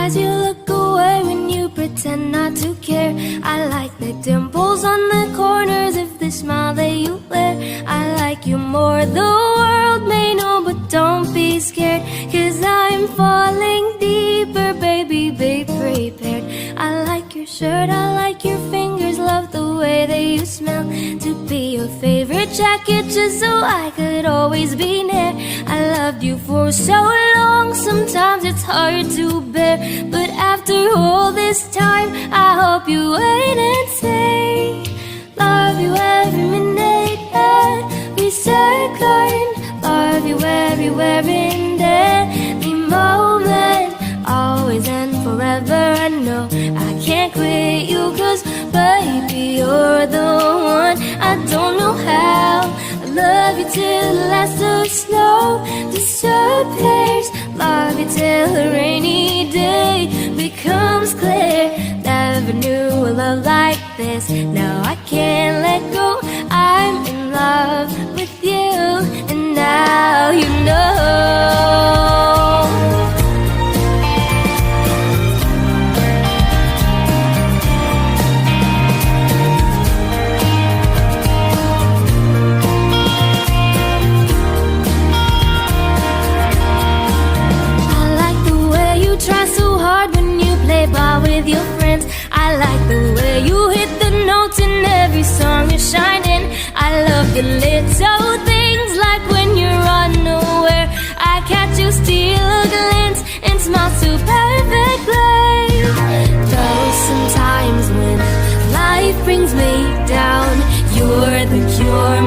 eyes you look away when you pretend not to care. I like the dimples on the corners of the smile that you wear. I like you more, the world may know, but don't be scared, 'cause I'm falling deeper, baby, be prepared. I like your shirt, I like your fingers, love the way that you smell. To be your favorite jacket just so I could always be near. I loved you for so long, sometimes it's hard to bear, but after all this time, I hope you wait and say, love you every minute, every second. Love you everywhere in every moment, always and forever. I know I can't quit you, 'cause baby, you're the one. I don't know how. I love you till the last of snow disappears. Love you till a rainy day becomes clear. Never knew a love like this. Now I can't let go. I'm in love with you, and now you know. With your friends, I like the way you hit the notes in every song you're shining. I love the little things, like when you're unaware, I catch you steal a glance and smile so perfectly. Though sometimes when life brings me down, you're the cure.